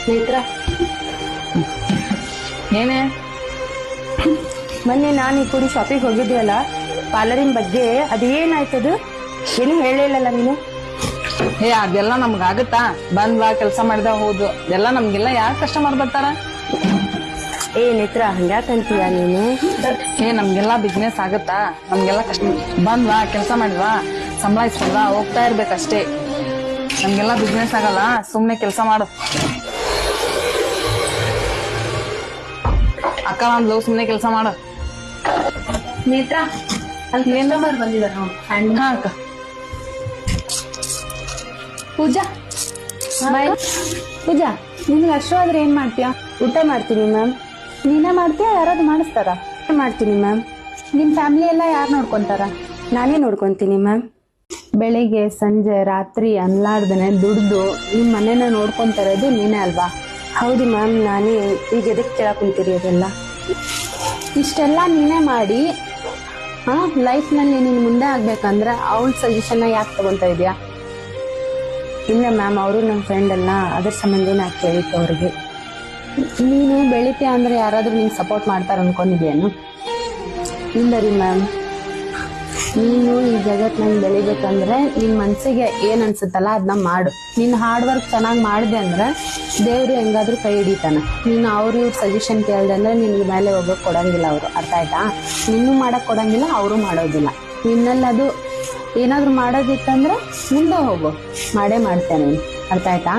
ನೇತ್ರ, ಏನೇ ಮೊನ್ನೆ ನಾನು ಈ ಕೂಡಿ ಶಾಪಿಗೆ ಹೋಗಿದ್ವಲ್ಲ, ಪಾರ್ಲರಿನ ಬಗ್ಗೆ ಅದೇನಾಯ್ತದು? ಏನು ಹೇಳಿಲ್ಲಲ್ಲ ನೀನು. ಅದೆಲ್ಲ ನಮ್ಗಾಗತ್ತಾ? ಬಂದ್ವಾ ಕೆಲ್ಸ ಮಾಡಿದ ಹೋದು, ಎಲ್ಲ ನಮ್ಗೆಲ್ಲ ಯಾರು ಕಸ್ಟಮರ್ ಬರ್ತಾರ? ನೇತ್ರ, ಹಂಗ್ಯಾಕಂತೀಯ ನೀನು? ನಮ್ಗೆಲ್ಲ ಬಿಸ್ನೆಸ್ ಆಗತ್ತಾ? ನಮ್ಗೆಲ್ಲ ಬಂದ್ವಾ ಕೆಲ್ಸ ಮಾಡಿದ್ವಾ ಸಂಬಳಾಯಿಸ್ಕೊಂಡ್ವಾ ಹೋಗ್ತಾ ಇರ್ಬೇಕಷ್ಟೇ. ನಮ್ಗೆಲ್ಲ ಬಿಸ್ನೆಸ್ ಆಗಲ್ಲ, ಸುಮ್ನೆ ಕೆಲ್ಸ ಮಾಡು. ಅಕ್ಕ ಅಂದ್ಲು, ಸುಮ್ನೆ ಕೆಲ್ಸ ಮಾಡು. ನೇತ್ರ, ಅಲ್ಲಿ ಕಸ್ಟಮರ್ ಬಂದಿದಾರ. ಹಾ ಅಕ್ಕ. ಪೂಜಾ, ಪೂಜಾ, ನಿನ್ಗೆ ಅಷ್ಟು ಆದ್ರೆ ಏನ್ ಮಾಡ್ತೀಯಾ? ಊಟ ಮಾಡ್ತೀನಿ ಮ್ಯಾಮ್. ನೀನೇ ಮಾಡ್ತೀಯಾ, ಯಾರಾದ್ರು ಮಾಡಿಸ್ತಾರ? ಮಾಡ್ತೀನಿ ಮ್ಯಾಮ್. ನಿಮ್ ಫ್ಯಾಮಿಲಿ ಎಲ್ಲ ಯಾರು ನೋಡ್ಕೊಂತಾರ? ನಾನೇ ನೋಡ್ಕೊಂತೀನಿ ಮ್ಯಾಮ್. ಬೆಳಿಗ್ಗೆ ಸಂಜೆ ರಾತ್ರಿ ಅನ್ಲಾರ್ದನೆ ದುಡ್ದು ನಿಮ್ ಮನೇನ ನೋಡ್ಕೊಂತಾರದು ನೀನೇ ಅಲ್ವಾ? ಹೌದು ಮ್ಯಾಮ್, ನಾನೇ. ಈಗ ಎದಕ್ಕೆ ಕೇಳಕ್ ಕುಂತೀರಿ ಅದೆಲ್ಲ? ಇಷ್ಟೆಲ್ಲ ನೀನೇ ಮಾಡಿ ಲೈಫ್ ನಲ್ಲಿ ನೀನ್ ಮುಂದೆ ಆಗ್ಬೇಕಂದ್ರೆ ಅವಳ ಸಜೆಷನ್ ಯಾಕೆ ತಗೊಂತ ಇದೀಯಾ? ಇಲ್ಲ ಮ್ಯಾಮ್, ಅವರು ನಮ್ಮ ಫ್ರೆಂಡ್ ಅಲ್ಲ, ಅದ್ರ ಸಂಬಂಧ ನಾ ಕೇಳಿತ್ತು ಅವ್ರಿಗೆ. ನೀನು ಬೆಳಿತೀಯ ಅಂದ್ರೆ ಯಾರಾದ್ರೂ ನಿಂಗೆ ಸಪೋರ್ಟ್ ಮಾಡ್ತಾರ ಅನ್ಕೊಂಡಿದ್ಯೇನು? ಇಲ್ಲ ರೀ ಮ್ಯಾಮ್. ನೀನು ಈ ಜಗತ್ನಲ್ಲಿ ಬೆಳಿಬೇಕಂದ್ರೆ ನಿನ್ ಮನ್ಸಿಗೆ ಏನ್ ಅನ್ಸುತ್ತಲ್ಲ ಅದನ್ನ ಮಾಡು. ನೀನ್ ಹಾರ್ಡ್ ವರ್ಕ್ ಚೆನ್ನಾಗಿ ಮಾಡಿದೆ ಅಂದ್ರೆ ದೇವ್ರು ಹೆಂಗಾದ್ರೂ ಕೈ ಹಿಡಿತಾನ. ನೀನು ಅವ್ರ ಇವ್ರ ಸಜೆಷನ್ ಕೇಳ್ದೆ ಅಂದ್ರೆ ನಿನ್ಗೆ ಮೇಲೆ ಹೋಗಕ್ ಕೊಡಂಗಿಲ್ಲ ಅವರು. ಅರ್ಥ ಆಯ್ತಾ? ನೀನು ಮಾಡಕ್ ಕೊಡಂಗಿಲ್ಲ, ಅವರು ಮಾಡೋದಿಲ್ಲ. ನಿನ್ನಲ್ಲಿ ಅದು ಏನಾದ್ರು ಮಾಡೋದಿತ್ತಂದ್ರೆ ಮುಂದೆ ಹೋಗು, ಮಾಡೇ ಮಾಡ್ತೇನೆ. ಅರ್ಥ ಆಯ್ತಾ?